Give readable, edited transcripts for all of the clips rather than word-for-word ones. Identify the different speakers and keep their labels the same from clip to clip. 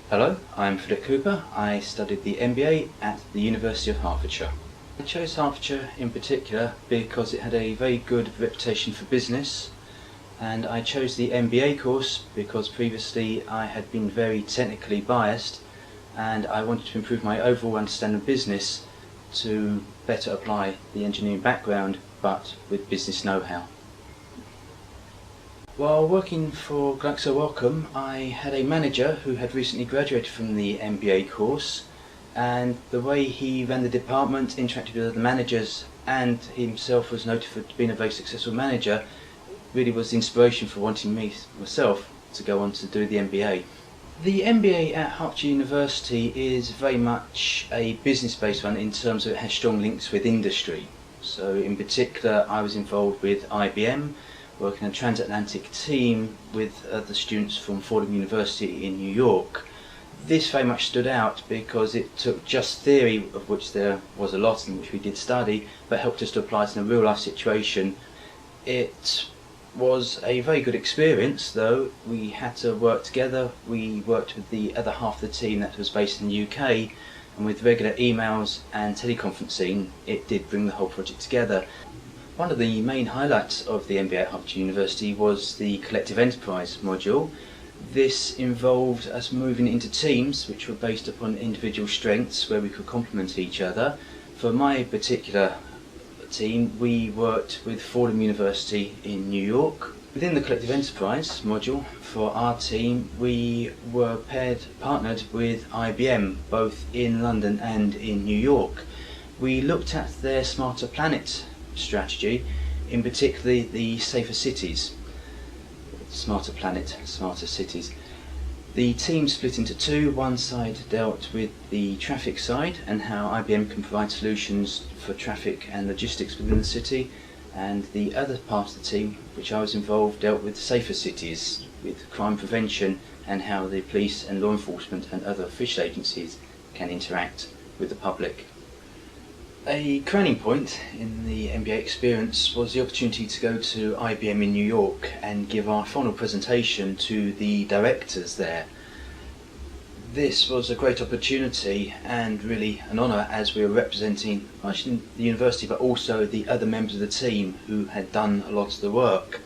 Speaker 1: Hello, I'm Philip Cooper. I studied the MBA at the University of Hertfordshire. I chose Hertfordshire in particular because it had a very good reputation for business, and I chose the MBA course because previously I had been very technically biased and I wanted to improve my overall understanding of business to better apply the engineering background but with business know-how. While working for Glaxo Wellcome, I had a manager who had recently graduated from the MBA course, and the way he ran the department, interacted with other managers, and himself was noted for being a very successful manager, really was the inspiration for wanting myself to go on to do the MBA. The MBA at Hertfordshire University is very much a business-based one in terms of it has strong links with industry. So in particular I was involved with IBM, working in a transatlantic team with other students from Fordham University in New York. This very much stood out because it took just theory, of which there was a lot in which we did study, but helped us to apply it in a real life situation. It was a very good experience though. We had to work together. We worked with the other half of the team that was based in the UK, and with regular emails and teleconferencing it did bring the whole project together. One of the main highlights of the MBA at Hertfordshire University was the collective enterprise module. This involved us moving into teams which were based upon individual strengths where we could complement each other. For my particular team, we worked with Fordham University in New York. Within the collective enterprise module for our team, we were partnered with IBM both in London and in New York. We looked at their Smarter Planet strategy, in particular the Safer Cities, Smarter Planet, Smarter Cities. The team split into two. One side dealt with the traffic side and how IBM can provide solutions for traffic and logistics within the city, and the other part of the team, which I was involved, dealt with Safer Cities, with crime prevention and how the police and law enforcement and other official agencies can interact with the public. A crowning point in the MBA experience was the opportunity to go to IBM in New York and give our final presentation to the directors there. This was a great opportunity and really an honour, as we were representing not only the university but also the other members of the team who had done a lot of the work.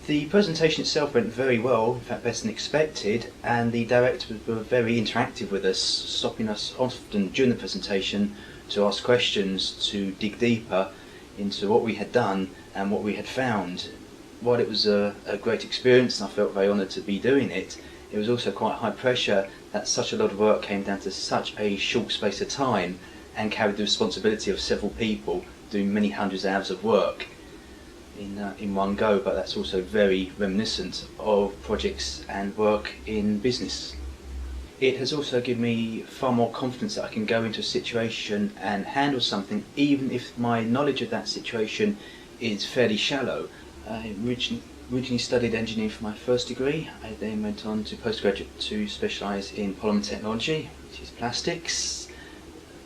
Speaker 1: The presentation itself went very well, in fact better than expected, and the directors were very interactive with us, stopping us often during the presentation to ask questions, to dig deeper into what we had done and what we had found. While it was a great experience and I felt very honoured to be doing it, it was also quite high pressure that such a lot of work came down to such a short space of time and carried the responsibility of several people doing many hundreds of hours of work in one go, but that's also very reminiscent of projects and work in business. It has also given me far more confidence that I can go into a situation and handle something even if my knowledge of that situation is fairly shallow. I originally studied engineering for my first degree. I then went on to postgraduate to specialise in polymer technology, which is plastics.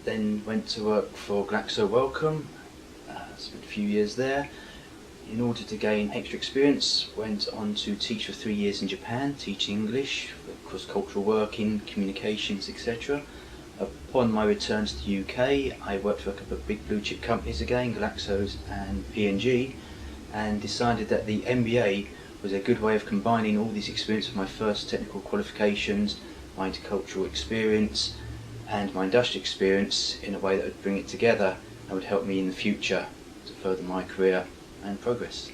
Speaker 1: Then went to work for Glaxo Wellcome, spent a few years there. In order to gain extra experience, went on to teach for 3 years in Japan, teaching English, cross-cultural working, communications, etc. Upon my return to the UK, I worked for a couple of big blue chip companies again, Glaxo's and P&G, and decided that the MBA was a good way of combining all these experience of my first technical qualifications, my intercultural experience and my industrial experience in a way that would bring it together and would help me in the future to further my career and progress.